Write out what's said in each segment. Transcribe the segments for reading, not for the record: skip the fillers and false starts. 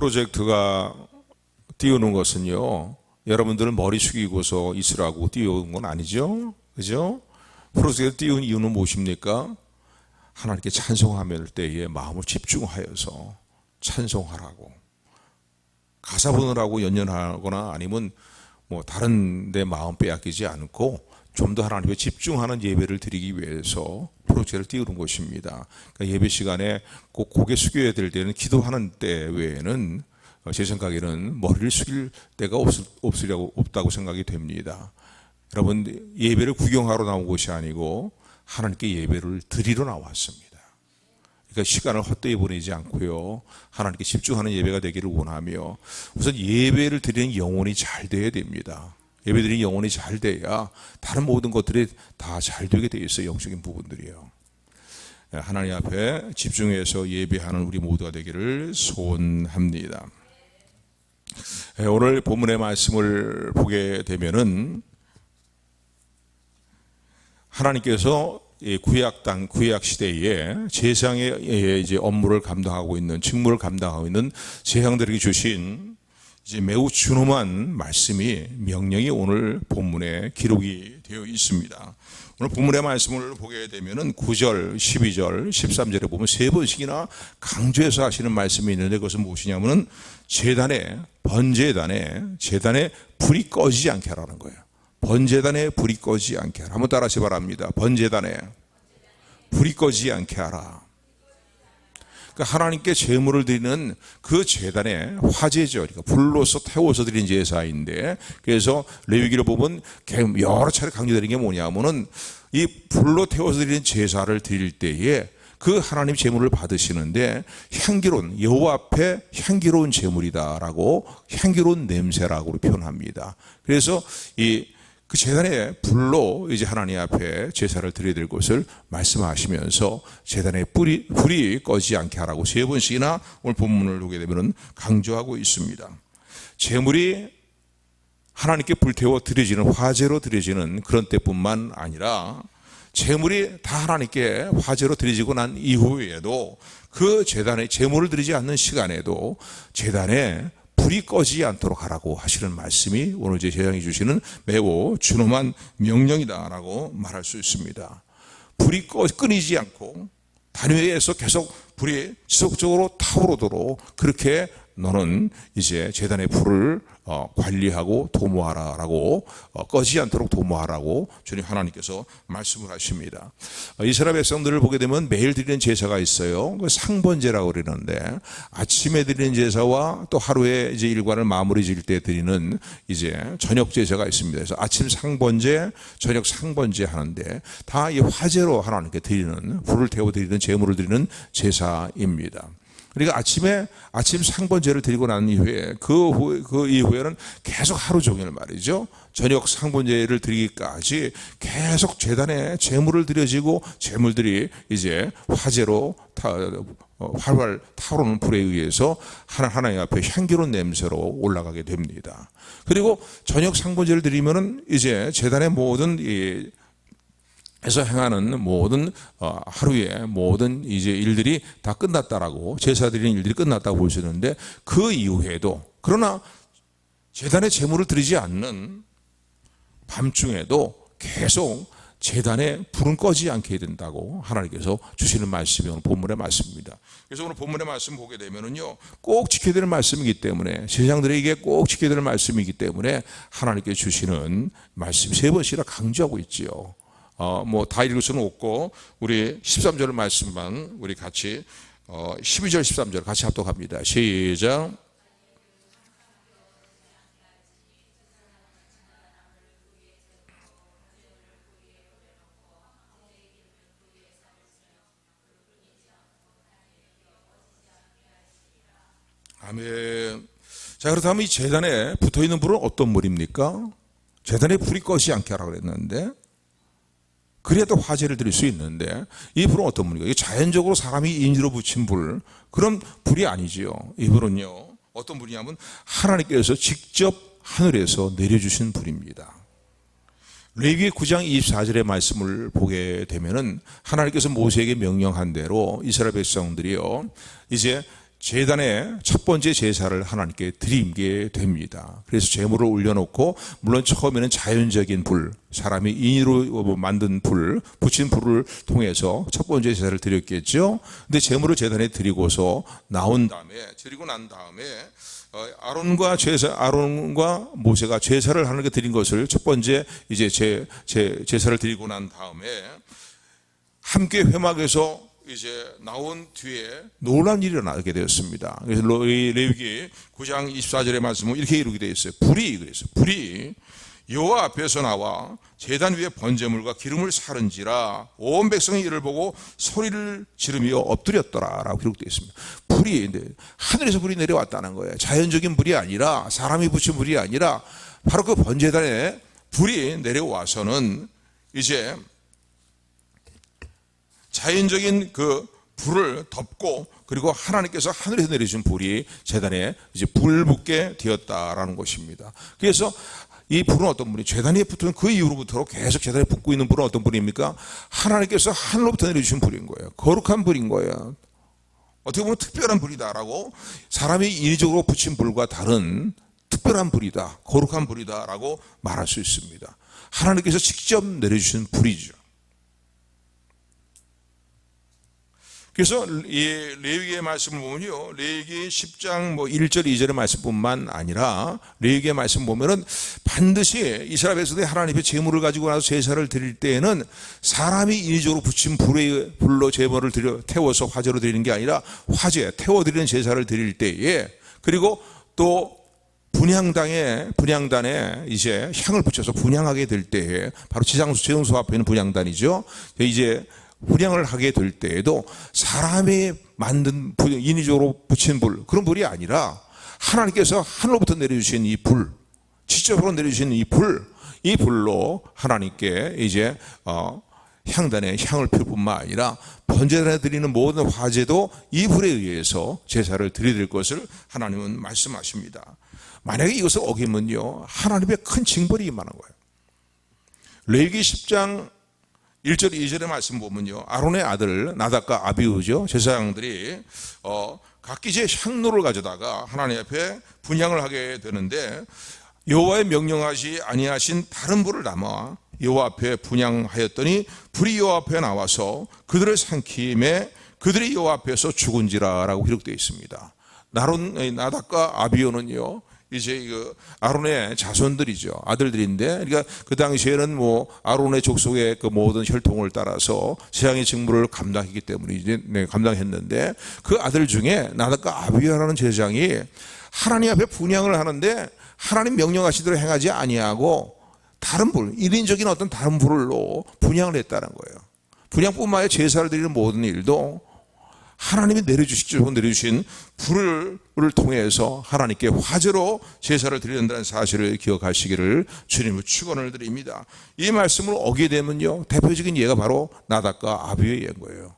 프로젝트가 띄우는 것은요, 여러분들은 머리 숙이고서 있으라고 띄우는 건 아니죠. 그죠? 프로젝트 띄운 이유는 무엇입니까? 하나님께 찬송하며 때에 마음을 집중하여서 찬송하라고. 가사 보느라고 연연하거나 아니면 뭐 다른 데 마음 빼앗기지 않고 좀 더 하나님께 집중하는 예배를 드리기 위해서 프로젝트를 띄우는 것입니다. 그러니까 예배 시간에 꼭 고개 숙여야 될 때는 기도하는 때 외에는 제 생각에는 머리를 숙일 때가 없다고 생각이 됩니다. 여러분, 예배를 구경하러 나온 것이 아니고 하나님께 예배를 드리러 나왔습니다. 그러니까 시간을 헛되이 보내지 않고요, 하나님께 집중하는 예배가 되기를 원하며, 우선 예배를 드리는 영혼이 잘 돼야 됩니다. 예배 드리는 영혼이 잘 돼야 다른 모든 것들이 다 잘 되게 돼 있어요. 영적인 부분들이요. 하나님 앞에 집중해서 예배하는 우리 모두가 되기를 소원합니다. 오늘 본문의 말씀을 보게 되면은 하나님께서 구약 시대에 제사장의 이제 업무를 감당하고 있는, 직무를 감당하고 있는 제사장들에게 주신 이제 매우 준엄한 말씀이, 명령이 오늘 본문에 기록이 되어 있습니다. 오늘 본문의 말씀을 보게 되면은 9절, 12절, 13절에 보면 세 번씩이나 강조해서 하시는 말씀이 있는데, 그것은 무엇이냐면은 제단에 불이 꺼지지 않게 하라는 거예요. 번제단에 불이 꺼지지 않게 하라. 한번 따라하시 바랍니다. 번제단에 불이 꺼지지 않게 하라. 그러니까 하나님께 제물을 드리는 그 제단에 화제죠. 그러니까 불로서 태워서 드린 제사인데, 그래서 레위기를 보면 여러 차례 강조되는 게 뭐냐면은 이 불로 태워서 드리는 제사를 드릴 때에 그 하나님 제물을 받으시는데 향기로운, 여호와 앞에 향기로운 제물이다라고, 향기로운 냄새라고 표현합니다. 그래서 그 제단의 불로 이제 하나님 앞에 제사를 드려야 될 것을 말씀하시면서 제단의 불이 꺼지지 않게 하라고 세 번씩이나 오늘 본문을 보게 되면 강조하고 있습니다. 제물이 하나님께 불태워 드려지는, 화제로 드려지는 그런 때뿐만 아니라 제물이 다 하나님께 화제로 드려지고 난 이후에도 그 제단에 제물을 드리지 않는 시간에도 제단에 불이 꺼지지 않도록 하라고 하시는 말씀이 오늘 제사장이 주시는 매우 준엄한 명령이다라고 말할 수 있습니다. 불이 끊이지 않고 단위에서 계속 불이 지속적으로 타오르도록 그렇게 너는 이제 제단의 불을 관리하고 도모하라라고, 꺼지지 않도록 도모하라고 주님 하나님께서 말씀을 하십니다. 이스라엘 백성들을 보게 되면 매일 드리는 제사가 있어요. 그 상번제라고 그러는데, 아침에 드리는 제사와 또 하루에 이제 일과를 마무리 지을 때 드리는 이제 저녁 제사가 있습니다. 그래서 아침 상번제, 저녁 상번제 하는데 다 이 화제로 하나님께 드리는, 불을 태워 드리는, 제물을 드리는 제사입니다. 그러니까 아침 상번제를 드리고 난 이후에 그 이후에는 계속 하루 종일 말이죠, 저녁 상번제를 드리기까지 계속 제단에 제물을 드려지고 제물들이 이제 화제로 활활 타오르는 불에 의해서 하나님 앞에 향기로운 냄새로 올라가게 됩니다. 그리고 저녁 상번제를 드리면은 이제 제단의 모든 에서 행하는 모든 하루의 모든 이제 일들이 다 끝났다라고, 제사 드리는 일들이 끝났다고 볼 수 있는데, 그 이후에도, 그러나 제단에 제물을 드리지 않는 밤중에도 계속 제단에 불은 꺼지지 않게 된다고 하나님께서 주시는 말씀이 오늘 본문의 말씀입니다. 그래서 오늘 본문의 말씀 보게 되면은요, 꼭 지켜야 될 말씀이기 때문에, 제사장들에게 꼭 지켜야 될 말씀이기 때문에 하나님께 주시는 말씀 세 번씩이나 강조하고 있지요. 뭐 다 읽을 수는 없고 우리 13절 말씀만 우리 같이 12절 13절 같이 합독합니다. 시작. 아멘. 자, 그렇다면 이 제단에 붙어있는 불은 어떤 불입니까? 제단에 불이 꺼지지 않게 하라고 그랬는데, 그래야 또 화제를 드릴 수 있는데, 이 불은 어떤 불입니까? 이게 자연적으로 사람이 인위로 붙인 불, 그런 불이 아니지요. 이 불은요, 어떤 불이냐면 하나님께서 직접 하늘에서 내려주신 불입니다. 레위기 9장 24절의 말씀을 보게 되면은 하나님께서 모세에게 명령한 대로 이스라엘 백성들이요, 이제 제단의 첫 번째 제사를 하나님께 드리게 됩니다. 그래서 제물을 올려놓고, 물론 처음에는 자연적인 불, 사람이 인위로 만든 불, 붙인 불을 통해서 첫 번째 제사를 드렸겠죠. 근데 제물을 제단에 드리고서 드리고 난 다음에 아론과 모세가 제사를 하나님께 드린 것을 첫 번째 이제 제사를 드리고 난 다음에 함께 회막에서 이제 나온 뒤에 놀라운 일이 일어나게 되었습니다. 그래서 레위기 9장 24절의 말씀은 이렇게 이루게 되어 있어요. 불이 여호와 앞에서 나와 제단 위에 번제물과 기름을 사른지라 온 백성이 이를 보고 소리를 지르며 엎드렸더라라고 기록되어 있습니다. 불이 하늘에서 불이 내려왔다는 거예요. 자연적인 불이 아니라, 사람이 붙인 불이 아니라 바로 그 번제단에 불이 내려와서는 이제 자연적인 그 불을 덮고, 그리고 하나님께서 하늘에서 내리신 불이 제단에 이제 불붙게 되었다라는 것입니다. 그래서 이 불은 어떤 불이, 제단에 붙은 그 이후로부터 계속 제단에 붙고 있는 불은 어떤 불입니까? 하나님께서 하늘로부터 내려주신 불인 거예요. 거룩한 불인 거예요. 어떻게 보면 특별한 불이다라고, 사람이 인위적으로 붙인 불과 다른 특별한 불이다, 거룩한 불이다라고 말할 수 있습니다. 하나님께서 직접 내려주신 불이죠. 그래서 이 레위기의 말씀을 보면요, 레위기 10장 1절 2절의 말씀뿐만 아니라 레위기의 말씀 보면은 반드시 이스라엘 백성들이 하나님의 제물을 가지고 나서 제사를 드릴 때에는 사람이 인위적으로 붙인 불로 제물을 태워서 화제로 드리는 게 아니라 태워드리는 제사를 드릴 때에, 그리고 또 분향단에 이제 향을 붙여서 분향하게 될 때에, 바로 제용소 앞에 있는 분향단이죠. 이제 분향을 하게 될 때에도 사람이 만든 인위적으로 붙인 불, 그런 불이 아니라 하나님께서 하늘로부터 내려주신 이 불, 직접으로 내려주신 이 불로 하나님께 이제 향단에 향을 피울 뿐만 아니라 번제단에 드리는 모든 화제도 이 불에 의해서 제사를 드릴 것을 하나님은 말씀하십니다. 만약에 이것을 어기면요, 하나님의 큰 징벌이 임하는 거예요. 레위기 10장 1절 2절의 말씀 보면요, 아론의 아들 나답과 아비후죠, 제사장들이 각기 제 향로를 가져다가 하나님 앞에 분향을 하게 되는데, 여호와의 명령하지 아니하신 다른 불을 담아 여호와 앞에 분향하였더니 불이 여호와 앞에 나와서 그들을 삼킴에 그들이 여호와 앞에서 죽은지라라고 기록되어 있습니다. 나답과 아비후는요, 이제 아론의 자손들이죠. 아들들인데, 그러니까 그 당시에는 아론의 족속의 그 모든 혈통을 따라서 재앙의 직무를 감당했기 때문에 이제 감당했는데, 그 아들 중에 나답과 아비후라는 제사장이 하나님 앞에 분향을 하는데 하나님 명령하신 대로 행하지 아니하고 다른 불, 인위적인 어떤 다른 불로 분향을 했다는 거예요. 분향뿐만 아니라 제사를 드리는 모든 일도 하나님이 직접 내려주신 불을 통해서 하나님께 화제로 제사를 드린다는 사실을 기억하시기를 주님을 축원을 드립니다. 이 말씀을 어기게 되면요, 대표적인 예가 바로 나답과 아비후의 예인 거예요.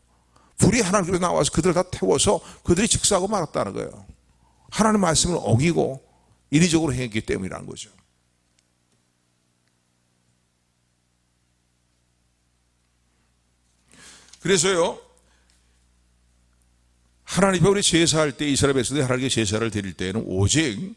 불이 하나님께서 나와서 그들을 다 태워서 그들이 즉사하고 말았다는 거예요. 하나님의 말씀을 어기고 인위적으로 행했기 때문이라는 거죠. 그래서요, 하나님께 우리 제사할 때, 이스라엘 백성들이 하나님께 제사를 드릴 때에는 오직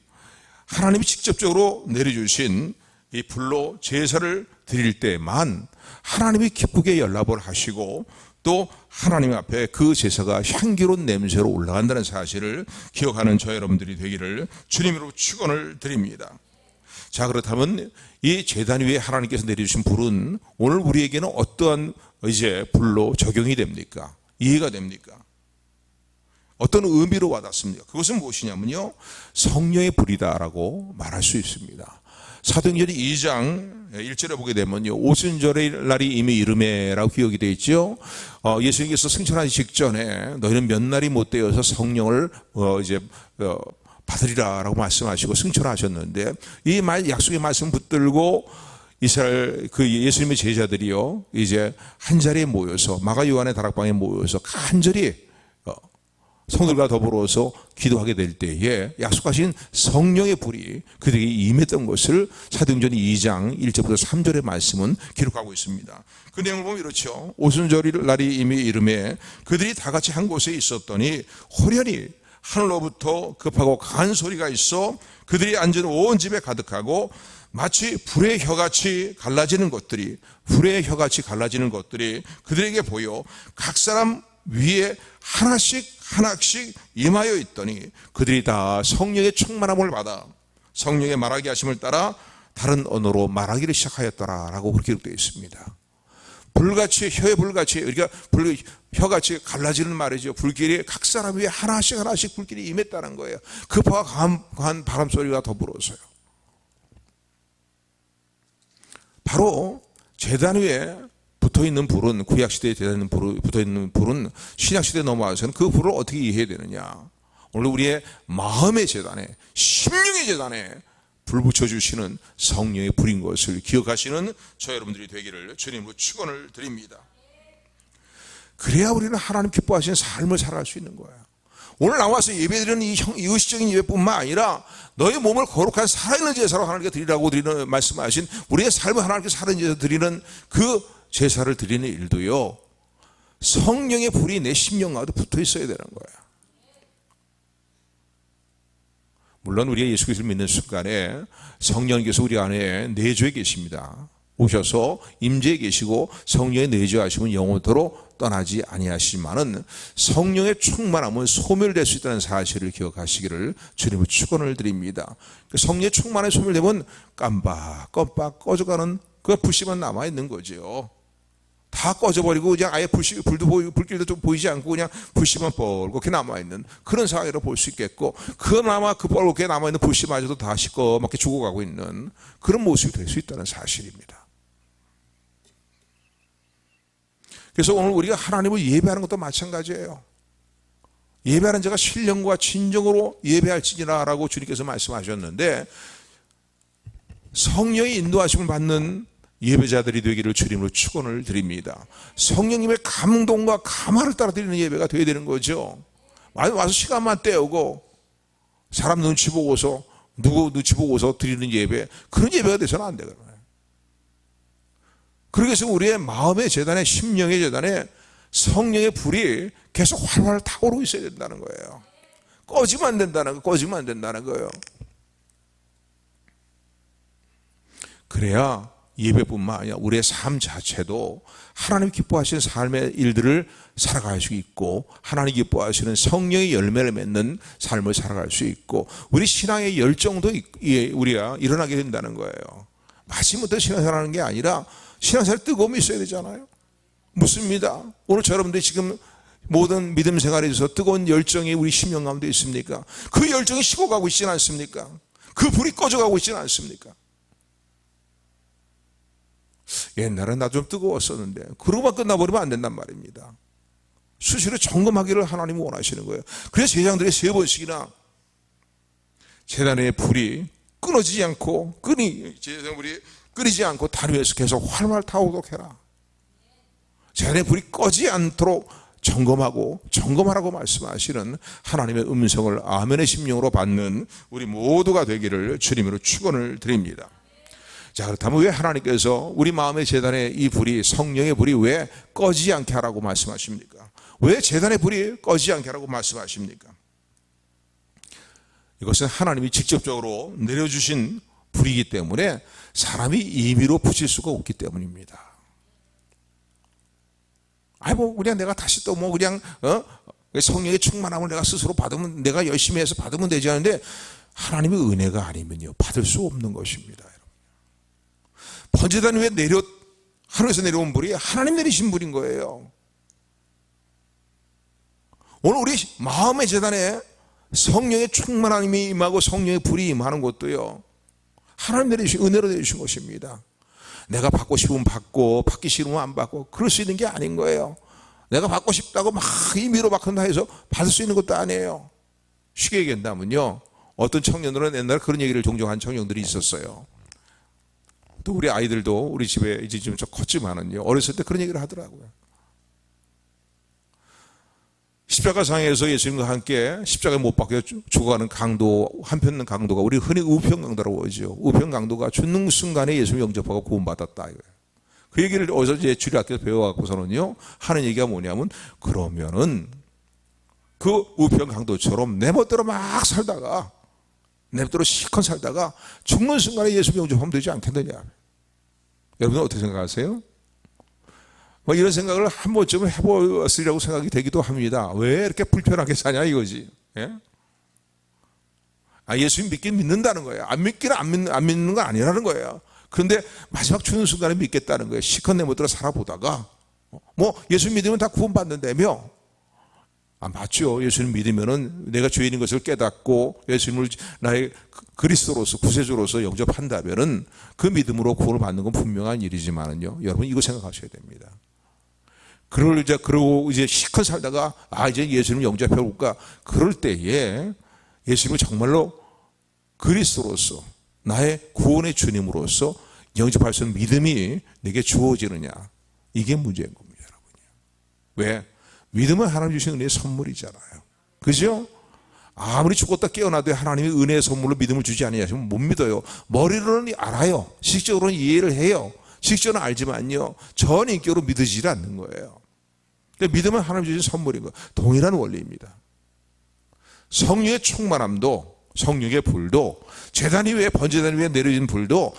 하나님이 직접적으로 내려주신 이 불로 제사를 드릴 때만 하나님이 기쁘게 연락을 하시고, 또 하나님 앞에 그 제사가 향기로운 냄새로 올라간다는 사실을 기억하는 저 여러분들이 되기를 주님으로 축원을 드립니다. 자, 그렇다면 이 제단 위에 하나님께서 내려주신 불은 오늘 우리에게는 어떠한 이제 불로 적용이 됩니까? 이해가 됩니까? 어떤 의미로 와닿습니까? 그것은 무엇이냐면요, 성령의 불이다라고 말할 수 있습니다. 사도행전 2장 1절에 보게 되면요, 오순절의 날이 이미 이르매라고 기억이 되어 있죠. 예수님께서 승천하기 직전에 너희는 몇 날이 못 되어서 성령을 받으리라라고 말씀하시고 승천하셨는데, 이 약속의 말씀 붙들고 이스라엘 예수님의 제자들이요, 이제 한 자리에 모여서 마가 요한의 다락방에 모여서 간절히 성들과 더불어서 기도하게 될 때에 약속하신 성령의 불이 그들에게 임했던 것을 사도행전 2장 1절부터 3절의 말씀은 기록하고 있습니다. 그 내용을 보면 이렇죠. 오순절 날이 이미 이르매 그들이 다 같이 한 곳에 있었더니 호련히 하늘로부터 급하고 강한 소리가 있어 그들이 앉은 온 집에 가득하고 마치 불의 혀같이 갈라지는 것들이 그들에게 보여 각 사람 위에 하나씩 임하여 있더니 그들이 다 성령의 충만함을 받아 성령의 말하게 하심을 따라 다른 언어로 말하기를 시작하였더라라고 그렇게 기록되어 있습니다. 불같이 혀의 불같이 그러니까 혀같이 갈라지는 말이죠. 불길이 각 사람 위에 하나씩 불길이 임했다는 거예요. 급하고 강한 바람 소리가 더불어서요. 바로 제단 위에 붙어있는 불은 구약시대에 붙어있는 불은 신약시대에 넘어와서는 그 불을 어떻게 이해해야 되느냐. 오늘 우리의 마음의 제단에 심령의 제단에 불 붙여주시는 성령의 불인 것을 기억하시는 저 여러분들이 되기를 주님으로 축원을 드립니다. 그래야 우리는 하나님 기뻐하시는 삶을 살아갈 수 있는 거예요. 오늘 나와서 예배드리는 이 의식적인 예배뿐만 아니라 너의 몸을 거룩한 살아있는 제사로 하나님께 드리라고 말씀하신 우리의 삶을 하나님께 살아있는 제사 드리는 그 제사를 드리는 일도요, 성령의 불이 내 심령 가운데 붙어 있어야 되는 거예요. 물론 우리가 예수 그리스도를 믿는 순간에 성령께서 우리 안에 내주에 계십니다. 오셔서 임재에 계시고 성령의 내주하심은 영원토록 떠나지 아니하시지만은 성령의 충만함은 소멸될 수 있다는 사실을 기억하시기를 주님을 축원을 드립니다. 성령의 충만함이 소멸되면 깜빡 꺼져가는 그 불씨만 남아있는 거죠. 다 꺼져버리고 그냥 아예 불도 보이고 불길도 좀 보이지 않고 그냥 불씨만 뻘겋게 남아있는 그런 상황이라고 볼 수 있겠고, 그나마 그 뻘겋게 남아있는 불씨마저도 다 시꺼멓게 죽어가고 있는 그런 모습이 될 수 있다는 사실입니다. 그래서 오늘 우리가 하나님을 예배하는 것도 마찬가지예요. 예배하는 자가 신령과 진정으로 예배할지니라 라고 주님께서 말씀하셨는데, 성령의 인도하심을 받는 예배자들이 되기를 주님으로 축원을 드립니다. 성령님의 감동과 감화를 따라 드리는 예배가 되어야 되는 거죠. 와서 시간만 때우고 사람 눈치 보고서 누구 눈치 보고서 드리는 예배, 그런 예배가 돼서는 안 되거든요. 그러기 위해서 우리의 마음의 재단에 심령의 재단에 성령의 불이 계속 활활 타오르고 있어야 된다는 거예요. 꺼지면 안 된다는 거예요. 그래야 예배뿐만 아니라 우리의 삶 자체도 하나님 기뻐하시는 삶의 일들을 살아갈 수 있고, 하나님 기뻐하시는 성령의 열매를 맺는 삶을 살아갈 수 있고, 우리 신앙의 열정도 우리가 일어나게 된다는 거예요. 마지못해 신앙생활하는 게 아니라 신앙생활 뜨거움이 있어야 되잖아요. 묻습니다. 오늘 여러분들이 지금 모든 믿음 생활에 있어서 뜨거운 열정이 우리 심령 가운데 있습니까? 그 열정이 식어가고 있지는 않습니까? 그 불이 꺼져가고 있지는 않습니까? 옛날엔 나 좀 뜨거웠었는데 그러고만 끝나버리면 안 된단 말입니다. 수시로 점검하기를 하나님이 원하시는 거예요. 그래서 제사장들이 3번씩이나 제단의 불이 끊어지지 않고 제사장불이 끊이지 않고 다른 위에서 계속 활활 타오도록 해라. 제단의 불이 꺼지지 않도록 점검하라고 말씀하시는 하나님의 음성을 아멘의 심령으로 받는 우리 모두가 되기를 주님으로 축원을 드립니다. 자, 그렇다면 왜 하나님께서 우리 마음의 제단에 이 불이, 성령의 불이 왜 꺼지지 않게 하라고 말씀하십니까? 왜 제단의 불이 꺼지지 않게 하라고 말씀하십니까? 이것은 하나님이 직접적으로 내려주신 불이기 때문에 사람이 임의로 붙일 수가 없기 때문입니다. 그냥 내가 다시 또 그냥 성령의 충만함을 내가 스스로 받으면, 내가 열심히 해서 받으면 되지 않은데, 하나님의 은혜가 아니면요 받을 수 없는 것입니다. 번제단 위에 하늘에서 내려온 불이 하나님 내리신 불인 거예요. 오늘 우리 마음의 제단에 성령의 충만함이 임하고 성령의 불이 임하는 것도요, 하나님 내리신 은혜로 내리신 것입니다. 내가 받고 싶으면 받고 받기 싫으면 안 받고 그럴 수 있는 게 아닌 거예요. 내가 받고 싶다고 막 임의로 막 한다 해서 받을 수 있는 것도 아니에요. 쉽게 얘기한다면요, 어떤 청년들은 옛날에 그런 얘기를 종종 한 청년들이 있었어요. 또 우리 아이들도 우리 집에 이제 좀 컸지만은요, 어렸을 때 그런 얘기를 하더라고요. 십자가상에서 예수님과 함께 십자가에 못 박혀 죽어가는 강도, 한편 강도가 우리 흔히 우편강도라고 하죠. 우편강도가 죽는 순간에 예수님 영접하고 구원받았다 이거예요. 그 얘기를 어디서 이제 주일학교에서 배워갖고서는요 하는 얘기가 뭐냐면, 그러면은 그 우편 강도처럼 내 멋대로 막 살다가 내 멋대로 실컷 살다가 죽는 순간에 예수 영접하면 되지 않겠느냐. 여러분은 어떻게 생각하세요? 뭐 이런 생각을 한 번쯤 해보았으리라고 생각이 되기도 합니다. 왜 이렇게 불편하게 사냐 이거지. 예? 예수님 믿긴 믿는다는 거예요. 안 믿기는 안 믿는 건 아니라는 거예요. 그런데 마지막 죽는 순간에 믿겠다는 거예요. 실컷 내 멋대로 살아보다가 뭐 예수님 믿으면 다 구원받는다며. 맞죠. 예수님 믿으면은 내가 죄인인 것을 깨닫고 예수님을 나의 그리스도로서 구세주로서 영접한다면은 그 믿음으로 구원을 받는 건 분명한 일이지만은요. 여러분 이거 생각하셔야 됩니다. 그러고 이제 실컷 살다가 이제 예수님 영접해 볼까? 그럴 때에 예수님을 정말로 그리스도로서 나의 구원의 주님으로서 영접할 수 있는 믿음이 내게 주어지느냐. 이게 문제인 겁니다, 여러분요. 왜? 믿음은 하나님 주신 은혜의 선물이잖아요. 그죠? 아무리 죽었다 깨어나도 하나님이 은혜의 선물로 믿음을 주지 아니하시면 못 믿어요. 머리로는 알아요. 실적으로는 이해를 해요. 실적으로는 알지만요. 전인격으로 믿으지 않는 거예요. 그러니까 믿음은 하나님 주신 선물인 거예요. 동일한 원리입니다. 성령의 충만함도 성령의 불도 제단 위에 번제단 위에 내려진 불도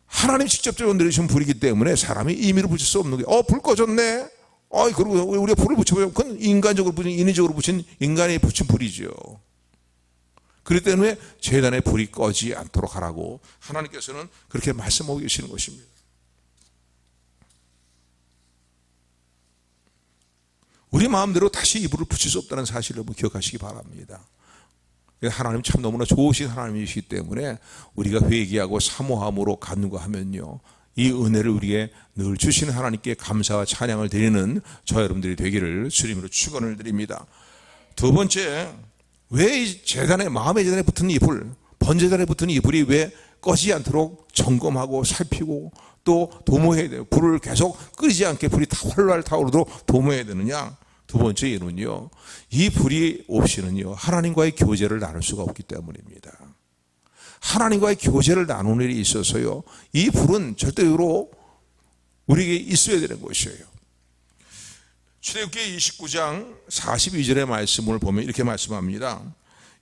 하나님 직접적으로 내리신 불이기 때문에 사람이 임의로 붙일 수 없는 거예요. 불 꺼졌네. 그리고 우리가 불을 붙여보면 그건 인간적으로 붙인, 인위적으로 붙인, 인간이 붙인 불이죠. 그렇기 때문에 제단의 불이 꺼지지 않도록 하라고 하나님께서는 그렇게 말씀하고 계시는 것입니다. 우리 마음대로 다시 이 불을 붙일 수 없다는 사실을 기억하시기 바랍니다. 하나님 참 너무나 좋으신 하나님이시기 때문에 우리가 회개하고 사모함으로 간구하면요, 이 은혜를 우리에게 늘 주시는 하나님께 감사와 찬양을 드리는 저 여러분들이 되기를 주님으로 축원을 드립니다. 두 번째, 왜 이 제단에, 마음의 제단에 붙은 이 불, 번제단에 붙은 이 불이 왜 꺼지지 않도록 점검하고 살피고 또 도모해야 돼요. 불을 계속 끄지 않게 불이 활활 타오르도록 도모해야 되느냐. 두 번째 이유는요, 이 불이 없이는요 하나님과의 교제를 나눌 수가 없기 때문입니다. 하나님과의 교제를 나누는 일이 있어서요, 이 불은 절대로 우리에게 있어야 되는 것이에요. 출애굽기 29장 42절의 말씀을 보면 이렇게 말씀합니다.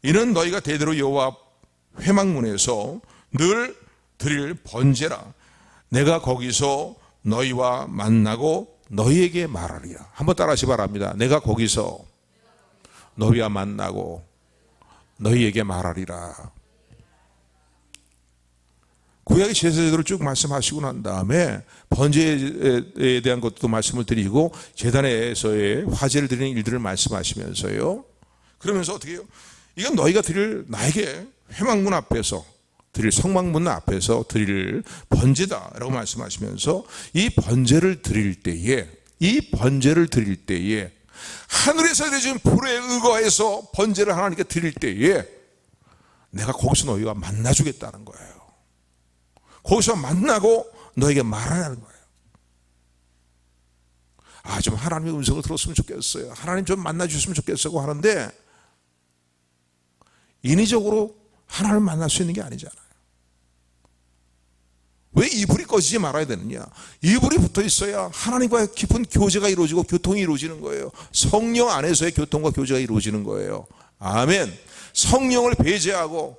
이는 너희가 대대로 여호와 회막문에서 늘 드릴 번제라. 내가 거기서 너희와 만나고 너희에게 말하리라. 한번 따라하시 바랍니다. 내가 거기서 너희와 만나고 너희에게 말하리라. 구약의 제사제도를 쭉 말씀하시고 난 다음에 번제에 대한 것도 말씀을 드리고 제단에서의 화제를 드리는 일들을 말씀하시면서요, 그러면서 어떻게 해요? 이건 너희가 드릴, 나에게 회막문 앞에서 드릴, 성막문 앞에서 드릴 번제다라고 말씀하시면서 이 번제를 드릴 때에 하늘에서 내려진 불에 의거해서 번제를 하나님께 드릴 때에 내가 거기서 너희와 만나주겠다는 거예요. 거기서 만나고 너에게 말하라는 거예요. 좀 하나님의 음성을 들었으면 좋겠어요. 하나님 좀 만나주셨으면 좋겠어요 하는데 인위적으로 하나님을 만날 수 있는 게 아니잖아요. 왜 이 불이 꺼지지 말아야 되느냐? 이 불이 붙어 있어야 하나님과의 깊은 교제가 이루어지고 교통이 이루어지는 거예요. 성령 안에서의 교통과 교제가 이루어지는 거예요. 아멘. 성령을 배제하고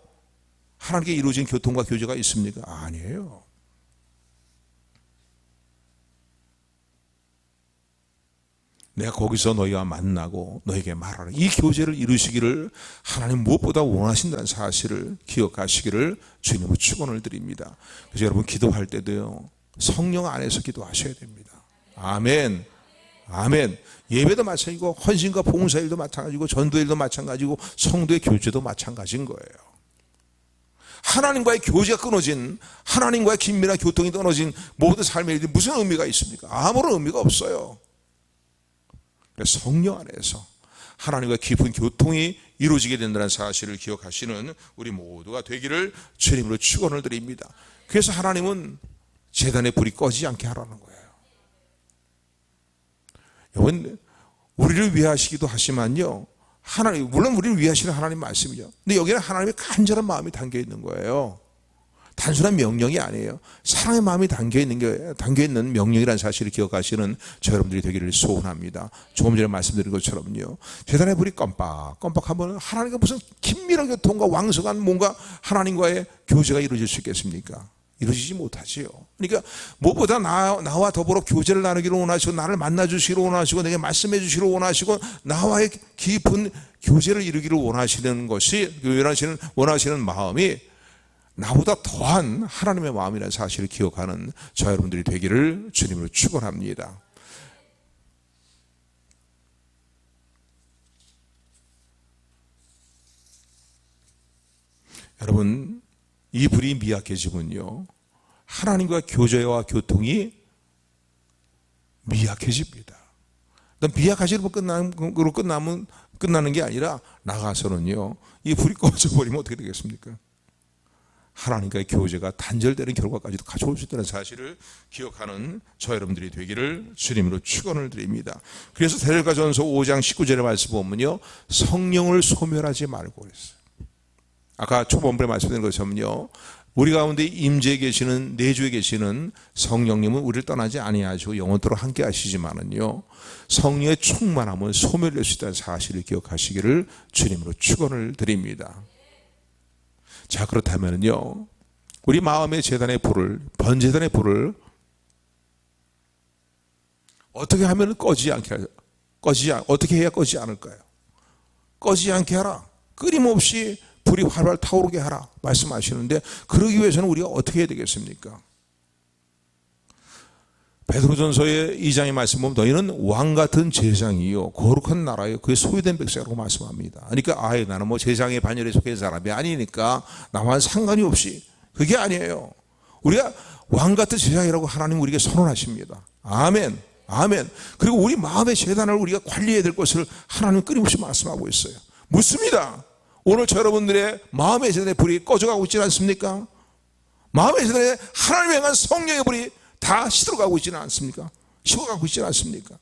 하나님께 이루어진 교통과 교제가 있습니까? 아니에요. 내가 거기서 너희와 만나고 너에게 말하라. 이 교제를 이루시기를 하나님 무엇보다 원하신다는 사실을 기억하시기를 주님으로 축원을 드립니다. 그래서 여러분 기도할 때도요, 성령 안에서 기도하셔야 됩니다. 아멘. 아멘. 예배도 마찬가지고 헌신과 봉사일도 마찬가지고 전도일도 마찬가지고 성도의 교제도 마찬가지인 거예요. 하나님과의 교제가 끊어진, 하나님과의 긴밀한 교통이 끊어진 모든 삶의 일이 무슨 의미가 있습니까? 아무런 의미가 없어요. 성령 안에서 하나님과 깊은 교통이 이루어지게 된다는 사실을 기억하시는 우리 모두가 되기를 주님으로 축원을 드립니다. 그래서 하나님은 제단의 불이 꺼지지 않게 하라는 거예요. 여러분, 우리를 위하시기도 하지만요, 하나님, 물론 우리를 위하시는 하나님 말씀이죠. 근데 여기는 하나님의 간절한 마음이 담겨 있는 거예요. 단순한 명령이 아니에요. 사랑의 마음이 담겨 있는 명령이라는 사실을 기억하시는 저 여러분들이 되기를 소원합니다. 조금 전에 말씀드린 것처럼요. 재단의 불이 껌뻑하면 하나님과 무슨 긴밀한 교통과 왕성한 뭔가 하나님과의 교제가 이루어질 수 있겠습니까? 이루어지지 못하지요. 그러니까 무엇보다 나와 더불어 교제를 나누기를 원하시고 나를 만나주시기를 원하시고 내게 말씀해 주시기를 원하시고 나와의 깊은 교제를 이루기를 원하시는 것이 원하시는 마음이 나보다 더한 하나님의 마음이라는 사실을 기억하는 저 여러분들이 되기를 주님으로 축원합니다. 여러분, 이 불이 미약해지면요, 하나님과 교제와 교통이 미약해집니다. 미약하시고 끝나는 게 아니라 나가서는요, 이 불이 꺼져버리면 어떻게 되겠습니까? 하나님과의 교제가 단절되는 결과까지도 가져올 수 있다는 사실을 기억하는 저 여러분들이 되기를 주님으로 축원을 드립니다. 그래서 데살로니가전서 5장 19절의 말씀 보면요, 성령을 소멸하지 말고 그랬어요. 아까 초반부에 말씀드린 것처럼요, 우리 가운데 임재에 계시는, 내주에 계시는 성령님은 우리를 떠나지 아니하시고 영원토록 함께 하시지만은요, 성령의 충만함은 소멸될 수 있다는 사실을 기억하시기를 주님으로 축원을 드립니다. 자, 그렇다면요, 우리 마음의 제단의 불을, 번제단의 불을 어떻게 하면 어떻게 해야 꺼지지 않을까요? 꺼지지 않게 하라. 끊임없이 불이 활활 타오르게 하라 말씀하시는데, 그러기 위해서는 우리가 어떻게 해야 되겠습니까? 베드로전서의 2장의 말씀 보면 너희는 왕같은 제사장이요 거룩한 나라요 그의 소유된 백성이라고 말씀합니다. 그러니까 나는 뭐 제사장의 반열에 속해 있는 사람이 아니니까 나와는 상관이 없이, 그게 아니에요. 우리가 왕같은 제사장이라고 하나님 우리에게 선언하십니다. 아멘. 아멘. 그리고 우리 마음의 제단을 우리가 관리해야 될 것을 하나님 끊임없이 말씀하고 있어요. 묻습니다. 오늘 저 여러분들의 마음의 제단의 불이 꺼져가고 있지 않습니까? 마음의 제단에 하나님을 향한 성령의 불이 다 시들어가고 있지는 않습니까? 식어가고 있지는 않습니까?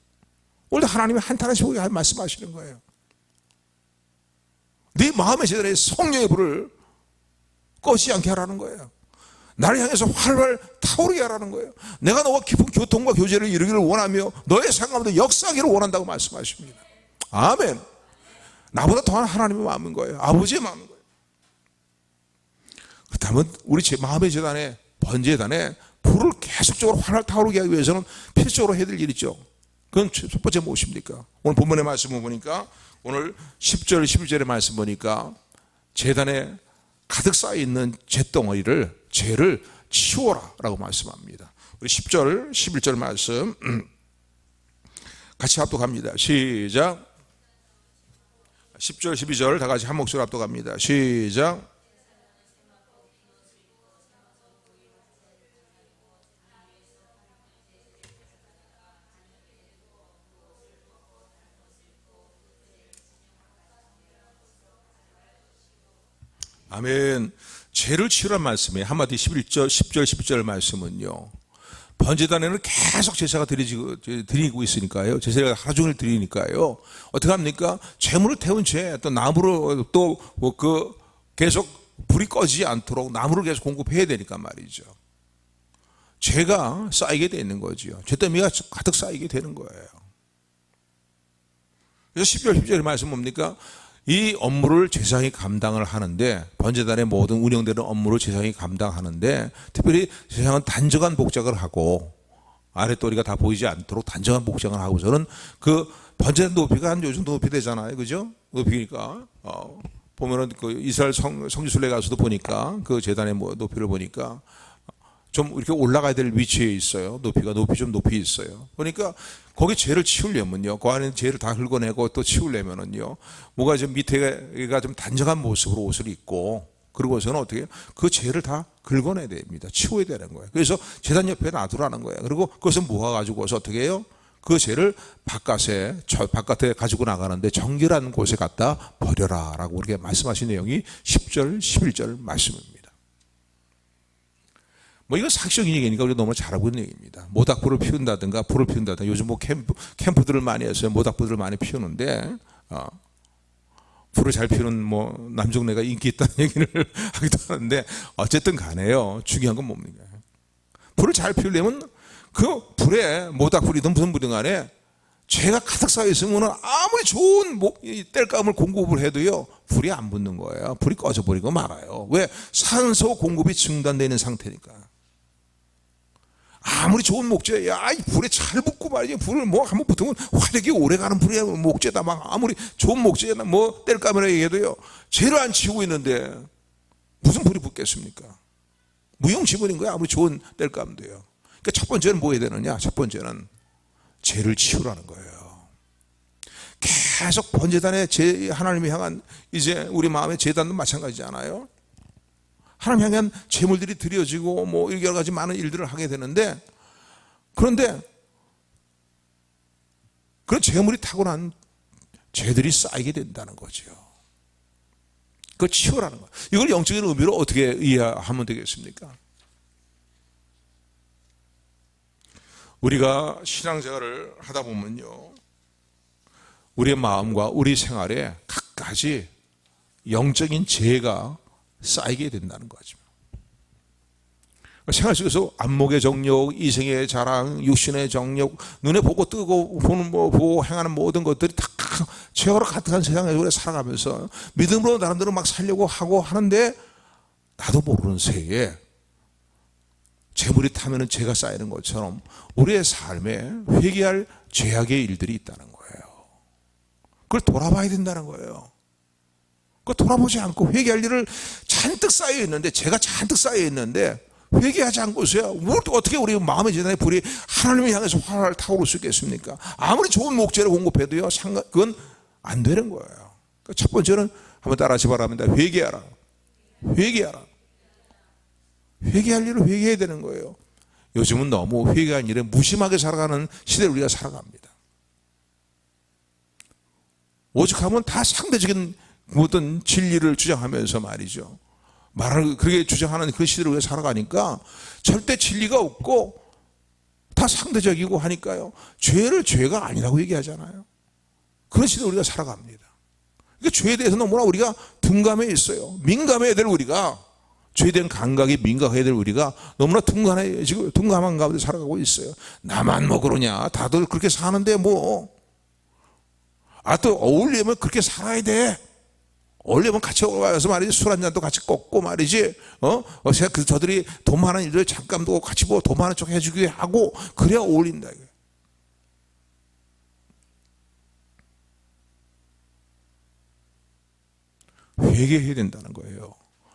오늘도 하나님이 한탄하시고 말씀하시는 거예요. 네 마음의 제단에 성령의 불을 꺼지지 않게 하라는 거예요. 나를 향해서 활활 타오르게 하라는 거예요. 내가 너와 깊은 교통과 교제를 이루기를 원하며 너의 삶 가운데 역사하기를 원한다고 말씀하십니다. 아멘. 나보다 더한 하나님의 마음인 거예요. 아버지의 마음인 거예요. 그렇다면 우리 제 마음의 제단에, 번제단에 불을 계속적으로 활활 타오르게 하기 위해서는 필수적으로 해야 될 일이 있죠. 그건 첫 번째 무엇입니까? 오늘 본문의 말씀을 보니까, 오늘 10절 11절의 말씀 보니까 제단에 가득 쌓여있는 죄를 치워라 라고 말씀합니다. 우리 10절 11절 말씀 같이 합독합니다. 시작. 10절 12절 다 같이 한 목소리로 합독합니다. 시작. 아멘. 죄를 치우란 말씀에 한마디 10절 11절 말씀은요, 번제단에는 계속 제사가 드리고 있으니까요, 제사가 하루 종일 드리니까요, 어떻게 합니까? 재물을 태운 죄, 또 나무로 또 계속 불이 꺼지지 않도록 나무를 계속 공급해야 되니까 말이죠. 죄가 쌓이게 되는 거죠. 죄더미가 가득 쌓이게 되는 거예요. 그래서 10절 11절 말씀 뭡니까? 이 업무를 제사장이 감당을 하는데, 번제단의 모든 운영되는 업무를 제사장이 감당하는데, 특별히 제사장은 단정한 복장을 하고 아랫도리가 다 보이지 않도록 단정한 복장을 하고서는 그 번제단 높이가 한 요 정도 높이 되잖아요, 그죠? 높이니까 보면은 그 이스라엘 성지순례 가서도 보니까 그 제단의 높이를 보니까 좀 이렇게 올라가야 될 위치에 있어요. 높이 좀 높이 있어요. 그러니까 거기 죄를 치우려면요, 그 안에 죄를 다 긁어내고 또 치우려면은요, 뭐가 좀 밑에가 좀 단정한 모습으로 옷을 입고, 그러고서는 어떻게 해요? 그 죄를 다 긁어내야 됩니다. 치워야 되는 거예요. 그래서 제단 옆에 놔두라는 거예요. 그리고 그것을 모아가지고서 어떻게 해요? 그 죄를 바깥에 가지고 나가는데 정결한 곳에 갖다 버려라 라고 이렇게 말씀하신 내용이 10절 11절 말씀입니다. 뭐 이건 상식적인 얘기니까 우리가 너무 잘 알고 있는 얘기입니다. 모닥불을 피운다든가 불을 피운다든가, 요즘 뭐 캠프들을 많이 해서 모닥불을 많이 피우는데, 불을 잘 피우는 뭐 남종네가 인기 있다는 얘기를 하기도 하는데, 어쨌든 간에요, 중요한 건 뭡니까? 불을 잘 피우려면 그 불에 모닥불이든 무슨 불이든 간에 죄가 가득 쌓여 있으면 아무리 좋은 땔감을 공급을 해도요, 불이 안 붙는 거예요. 불이 꺼져버리고 말아요. 왜? 산소 공급이 중단되는 상태니까. 아무리 좋은 목재, 야, 이 불에 잘 붙고 말이지, 불을 뭐 한번 붙으면 화력이 오래 가는 불이야. 목재다. 막 아무리 좋은 목재나 뭐 땔감이라 얘기해도요, 죄를 안 치우고 있는데 무슨 불이 붙겠습니까? 무용지물인 거야. 아무리 좋은 땔감도요. 그러니까 첫 번째는 뭐 해야 되느냐? 첫 번째는 죄를 치우라는 거예요. 계속 번제단에 하나님을 향한 이제 우리 마음의 제단도 마찬가지잖아요. 하나님 향한 제물들이 드려지고 뭐 여러 가지 많은 일들을 하게 되는데, 그런데 그런 제물이 타고난 죄들이 쌓이게 된다는 거죠. 그걸 치우라는 거예요. 이걸 영적인 의미로 어떻게 이해하면 되겠습니까? 우리가 신앙생활을 하다 보면요, 우리의 마음과 우리 생활에 갖가지 영적인 죄가 쌓이게 된다는 거죠. 생활 속에서 안목의 정욕, 이생의 자랑, 육신의 정욕, 눈에 보고 뜨고 보는 뭐 보고 행하는 모든 것들이 다 죄로 가득한 세상에서 우리가 살아가면서 믿음으로 나름대로 막 살려고 하고 하는데, 나도 모르는 새에 재물이 타면은 죄가 쌓이는 것처럼 우리의 삶에 회개할 죄악의 일들이 있다는 거예요. 그걸 돌아봐야 된다는 거예요. 그걸 돌아보지 않고 회개할 일을 잔뜩 쌓여 있는데, 죄가 잔뜩 쌓여 있는데 회개하지 않고서야 어떻게 우리 마음의 재단의 불이 하나님을 향해서 활활 타오를 수 있겠습니까? 아무리 좋은 목재를 공급해도요, 그건 안 되는 거예요. 첫 번째는 한번 따라하시 바랍니다. 회개하라. 회개하라. 회개할 일을 회개해야 되는 거예요. 요즘은 너무 회개한 일에 무심하게 살아가는 시대를 우리가 살아갑니다. 오죽하면 다 상대적인 어떤 진리를 주장하면서 말이죠, 말을 그렇게 주장하는 그 시대를 우리가 살아가니까 절대 진리가 없고 다 상대적이고 하니까요, 죄를 죄가 아니라고 얘기하잖아요. 그런 시대를 우리가 살아갑니다. 그러니까 죄에 대해서 너무나 우리가 둔감해 있어요. 민감해야 될 우리가, 죄에 대한 감각이 민감해야 될 우리가 너무나 둔감한 가운데 살아가고 있어요. 나만 뭐 그러냐, 다들 그렇게 사는데 뭐, 또 어울리면 그렇게 살아야 돼. 어울리면 같이 와서 말이지, 술 한 잔도 같이 꺾고 말이지, 저들이 돈 많은 일들 잠깐도 같이 뭐 돈 많은 척 해주기 하고, 그래야 어울린다. 회개해야 된다는 거예요.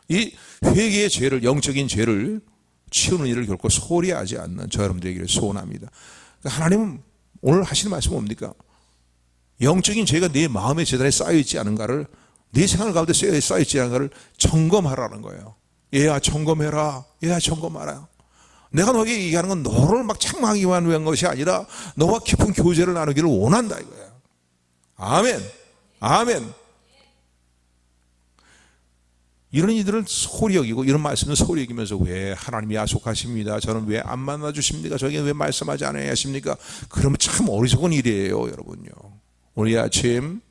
이 회개의 죄를, 영적인 죄를 치우는 일을 결코 소홀히 하지 않는 저 여러분들에게 소원합니다. 그러니까 하나님은 오늘 하시는 말씀은 뭡니까? 영적인 죄가 내 마음의 재단에 쌓여있지 않은가를, 내 생활 가운데 쌓여있지 않은가를 점검하라는 거예요. 얘야 점검해라. 얘야 점검하라. 내가 너에게 얘기하는 건 너를 막 책망하기만 위한 것이 아니라 너와 깊은 교제를 나누기를 원한다 이거야. 아멘. 아멘. 이런 이들을 소홀히 여기고, 이런 말씀을 소홀히 여기면서 왜 하나님이 야속하십니다, 저는 왜 안 만나주십니까, 저에게 왜 말씀하지 않아야 하십니까? 그러면 참 어리석은 일이에요, 여러분요. 오늘 이 아침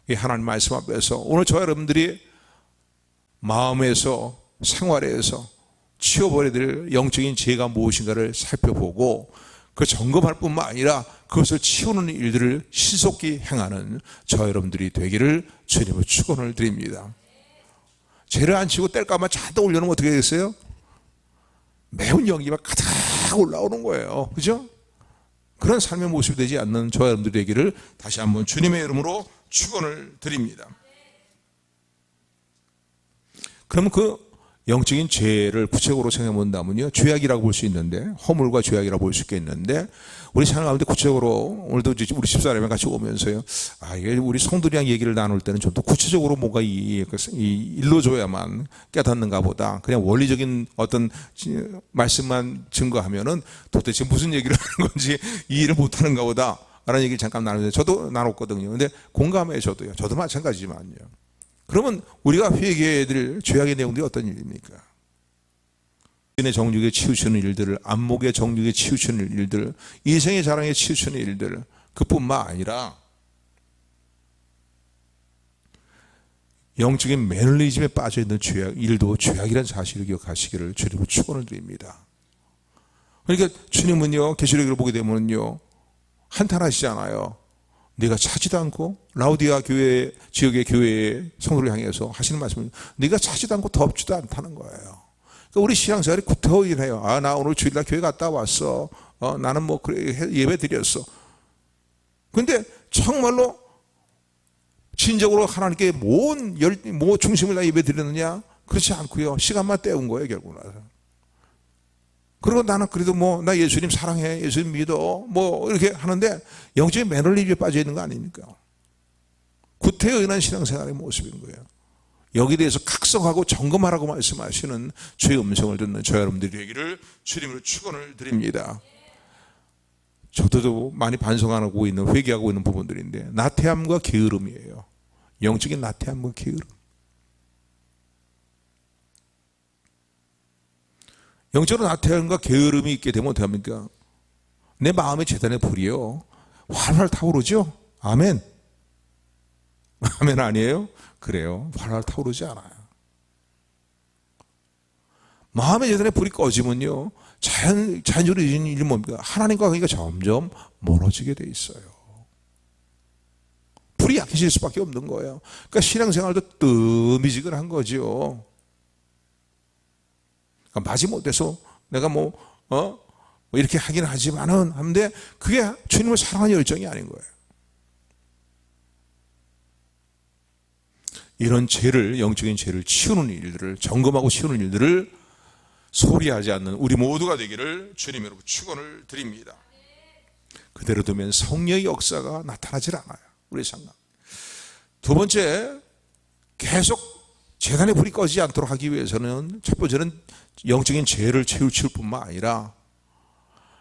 이 하나님 말씀 앞에서 오늘 저 여러분들이 마음에서, 생활에서 치워버려야 될 영적인 죄가 무엇인가를 살펴보고 그 점검할 뿐만 아니라 그것을 치우는 일들을 신속히 행하는 저 여러분들이 되기를 주님의 축원을 드립니다. 죄를 안 치고 땔감만 잔뜩 올려놓으면 어떻게 되겠어요? 매운 연기가 가득 올라오는 거예요. 그죠? 그런 삶의 모습이 되지 않는 저 여러분들이 되기를 다시 한번 주님의 이름으로 축원을 드립니다. 그러면 그 영적인 죄를 구체적으로 생각해 본다면요, 죄악이라고 볼 수 있는데, 허물과 죄악이라고 볼 수 있겠는데, 우리 생활 가운데 구체적으로 오늘도 우리 집사람이랑 같이 오면서요, 이게 우리 성도들이랑 얘기를 나눌 때는 좀 더 구체적으로 뭔가 일러줘야만 깨닫는가 보다, 그냥 원리적인 어떤 말씀만 증거하면은 도대체 무슨 얘기를 하는 건지 이해를 못하는가 보다 라는 얘기를 잠깐 나누는데, 저도 나눴거든요. 근데 공감해요. 저도 마찬가지지만요. 그러면 우리가 회개해야 될 죄악의 내용들이 어떤 일입니까? 인의 정욕에 치우치는 일들을, 안목의 정욕에 치우치는 일들, 이생의 자랑에 치우치는 일들, 그뿐만 아니라 영적인 매너리즘에 빠져있는 일도 죄악이라는 사실을 기억하시기를 주님으로 축원을 드립니다. 그러니까 주님은요, 계시록을 보게 되면요, 한탄하시잖아요. 네가 차지도 않고, 라우디아 교회, 지역의 교회의 성도를 향해서 하시는 말씀은 네가 차지도 않고 덥지도 않다는 거예요. 그러니까 우리 신앙생활이 구태의해요. 아, 나 오늘 주일날 교회 갔다 왔어. 나는 뭐 그래 예배 드렸어. 근데 정말로 진정으로 하나님께 뭔 중심을 다 예배 드렸느냐? 그렇지 않고요. 시간만 때운 거예요, 결국은. 그리고 나는 그래도 뭐 나 예수님 사랑해, 예수님 믿어, 뭐 이렇게 하는데 영적인 매너리즘에 빠져 있는 거 아닙니까? 구태에 의한 신앙생활의 모습인 거예요. 여기에 대해서 각성하고 점검하라고 말씀하시는 주의 음성을 듣는 저 여러분들이 되기를 주님으로 축원을 드립니다. 저도 많이 반성하고 있는, 회개하고 있는 부분들인데, 나태함과 게으름이에요. 영적인 나태함과 게으름. 영적으로 나태함과 게으름이 있게 되면 어떻게 합니까? 내 마음의 재단의 불이요, 활활 타오르죠? 아멘. 아멘 아니에요? 그래요. 활활 타오르지 않아요. 마음의 재단의 불이 꺼지면요, 자연적으로 이어지는 일이 뭡니까? 하나님과 관계가 점점 멀어지게 돼 있어요. 불이 약해질 수밖에 없는 거예요. 그러니까 신앙생활도 뜸미지근한 거죠. 그러니까 마지못해서 내가 뭐 이렇게 하긴 하지만은 하는데 그게 주님을 사랑하는 열정이 아닌 거예요. 이런 죄를, 영적인 죄를 치우는 일들을, 점검하고 치우는 일들을 소리하지 않는 우리 모두가 되기를 주님으로 축원을 드립니다. 그대로 두면 성령의 역사가 나타나질 않아요, 우리 생각. 두 번째, 계속 제단의 불이 꺼지지 않도록 하기 위해서는 첫 번째는 영적인 죄를 치울 뿐만 아니라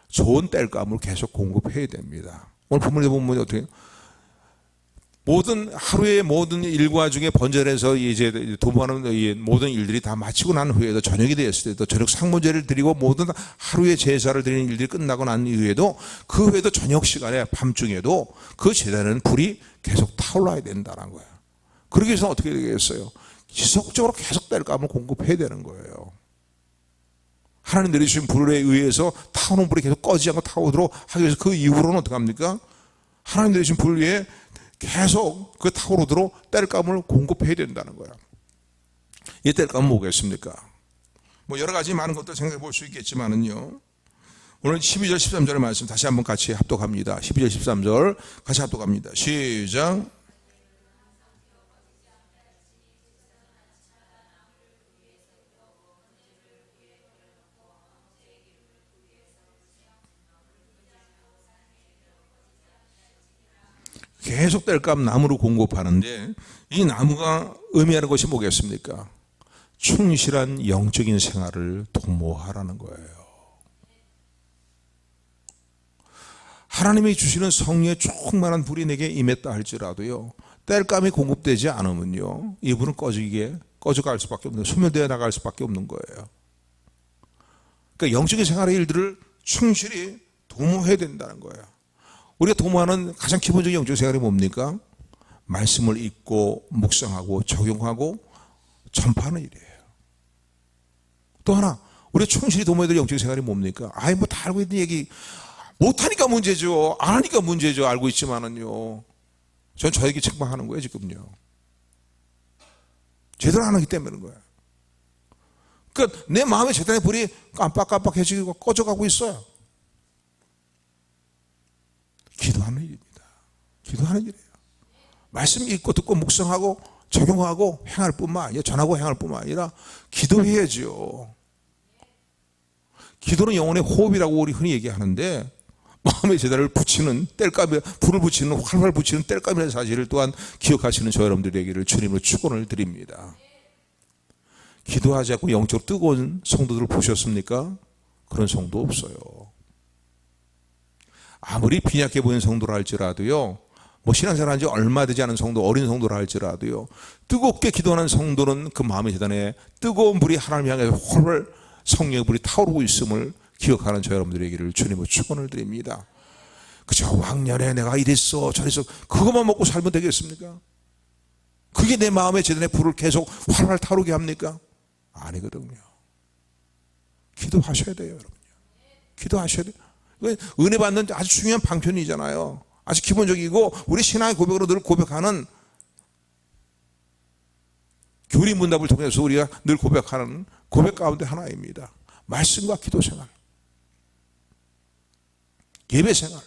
좋은 땔감을 계속 공급해야 됩니다. 오늘 본문에 보면 어떻게 모든 하루의 모든 일과 중에 번제에서 이제 도모하는 모든 일들이 다 마치고 난 후에도, 저녁이 되었을 때도 저녁 상문제를 드리고 모든 하루의 제사를 드리는 일들이 끝나고 난 이후에도, 그 후에도 저녁 시간에 밤중에도 그 제단에는 불이 계속 타올라야 된다는 거예요. 그러기 위해서 어떻게 되겠어요? 지속적으로 계속 땔감을 공급해야 되는 거예요. 하나님 내리신 불에 의해서 타오는 불이 계속 꺼지지 않고 타오도록 하기 위해서 그 이후로는 어떻게 합니까? 하나님 내리신 불 위에 계속 그 타오르도록 땔감을 공급해야 된다는 거야. 이 땔감은 뭐겠습니까? 뭐 여러 가지 많은 것들 생각해 볼 수 있겠지만은요, 오늘 12절 13절의 말씀 다시 한번 같이 합독합니다. 12절 13절 같이 합독합니다. 시작. 계속 땔감 나무로 공급하는데, 이 나무가 의미하는 것이 뭐겠습니까? 충실한 영적인 생활을 도모하라는 거예요. 하나님이 주시는 성령의 충만한 불이 내게 임했다 할지라도요, 땔감이 공급되지 않으면요, 이 불은 꺼져갈 수밖에 없는, 소멸되어 나갈 수밖에 없는 거예요. 그러니까 영적인 생활의 일들을 충실히 도모해야 된다는 거예요. 우리가 도모하는 가장 기본적인 영적 생활이 뭡니까? 말씀을 읽고 묵상하고 적용하고 전파하는 일이에요. 또 하나, 우리가 충실히 도모해야 될 영적 생활이 뭡니까? 뭐 다 알고 있는 얘기, 못하니까 문제죠. 안 하니까 문제죠. 알고 있지만은요, 전 저에게 책망하는 거예요, 지금요. 제대로 안 하기 때문에 그런 거예요. 그러니까 내 마음의 제단의 불이 깜빡깜빡해지고 꺼져가고 있어요. 기도하는 일입니다. 기도하는 일이에요. 말씀 읽고 듣고 묵상하고 적용하고 행할 뿐만 아니라, 전하고 행할 뿐만 아니라 기도해야죠. 기도는 영혼의 호흡이라고 우리 흔히 얘기하는데, 마음의 제단을 붙이는 땔감에 불을 붙이는, 활활 붙이는 땔감이라는 사실을 또한 기억하시는 저 여러분들에게를 주님으로 축원을 드립니다. 기도하지 않고 영적으로 뜨거운 성도들을 보셨습니까? 그런 성도 없어요. 아무리 빈약해 보이는 성도라 할지라도요, 뭐 신앙생활 한 지 얼마 되지 않은 성도, 어린 성도라 할지라도요, 뜨겁게 기도하는 성도는 그 마음의 재단에 뜨거운 불이 하나님 향해 활활 성령의 불이 타오르고 있음을 기억하는 저 여러분들에게를 주님으로 축원을 드립니다. 그저 왕년에 내가 이랬어 저랬어 그것만 먹고 살면 되겠습니까? 그게 내 마음의 재단의 불을 계속 활활 타오르게 합니까? 아니거든요. 기도하셔야 돼요, 여러분요. 기도하셔야 돼요. 은혜 받는 아주 중요한 방편이잖아요. 아주 기본적이고 우리 신앙의 고백으로 늘 고백하는 교리 문답을 통해서 우리가 늘 고백하는 고백 가운데 하나입니다. 말씀과 기도 생활, 예배 생활,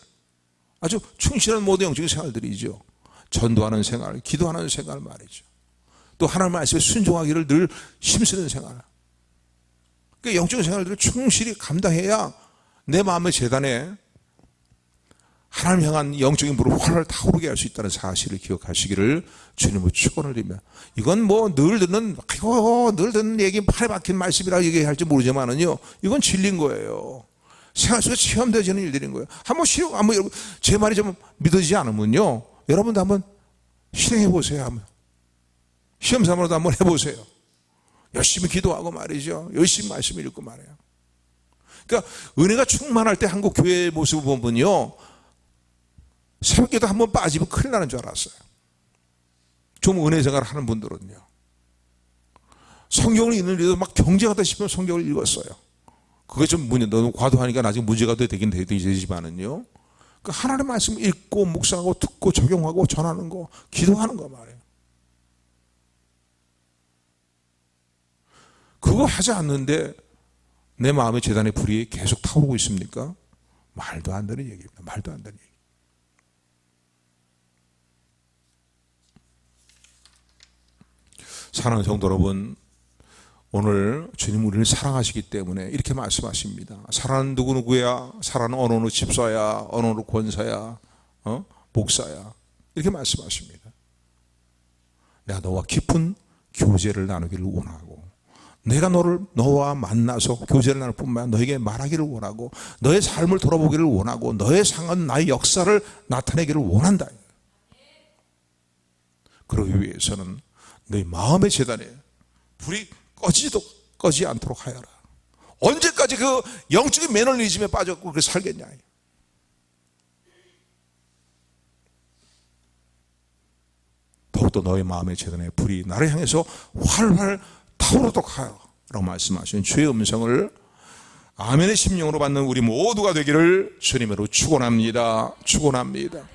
아주 충실한 모든 영적인 생활들이죠. 전도하는 생활, 기도하는 생활 말이죠. 또 하나님 말씀에 순종하기를 늘 힘쓰는 생활. 그 영적인 생활들을 충실히 감당해야 내 마음의 재단에 하나님 향한 영적인 불을 활활 타오르게 할 수 있다는 사실을 기억하시기를 주님의 축원을 드리며, 이건 뭐 늘 듣는 얘기, 팔에 박힌 말씀이라 얘기할지 모르지만은요, 이건 진리인 거예요. 생활 속에 체험되어지는 일들인 거예요. 한번 여러분, 제 말이 좀 믿어지지 않으면요, 여러분도 한번 실행해 보세요. 한번 시험 삼아도 한번 해보세요. 열심히 기도하고 말이죠. 열심히 말씀 읽고 말해요. 그러니까 은혜가 충만할 때 한국 교회의 모습을 보면요, 새벽기도 한번 빠지면 큰일 나는 줄 알았어요. 좀 은혜 생활을 하는 분들은요, 성경을 읽는 일도 막 경쟁하다 싶으면 성경을 읽었어요. 그게 좀 너무 과도하니까 나중에 문제가 되긴 되지만은요, 그 하나님의 말씀 읽고 묵상하고 듣고 적용하고 전하는 거, 기도하는 거 말이에요. 그거 하지 않는데 내 마음의 재단의 불이 계속 타오르고 있습니까? 말도 안 되는 얘기입니다. 말도 안 되는 얘기. 사랑하는 성도 여러분, 오늘 주님 우리를 사랑하시기 때문에 이렇게 말씀하십니다. 사랑하는 누구누구야, 사랑하는 어느 집사야, 어느 권사야, 목사야, 이렇게 말씀하십니다. 내가 너와 깊은 교제를 나누기를 원하고, 내가 너와 만나서 교제를 나눌 뿐만 아니라 너에게 말하기를 원하고, 너의 삶을 돌아보기를 원하고, 너의 상한 나의 역사를 나타내기를 원한다. 그러기 위해서는 너희 마음의 재단에 불이 꺼지지 않도록 하여라. 언제까지 그 영적인 매너리즘에 빠졌고 그렇게 살겠냐. 더욱더 너의 마음의 재단에 불이 나를 향해서 활활 타오르도록 하여라 라고 말씀하시는 주의 음성을 아멘의 심령으로 받는 우리 모두가 되기를 주님으로 축원합니다. 축원합니다.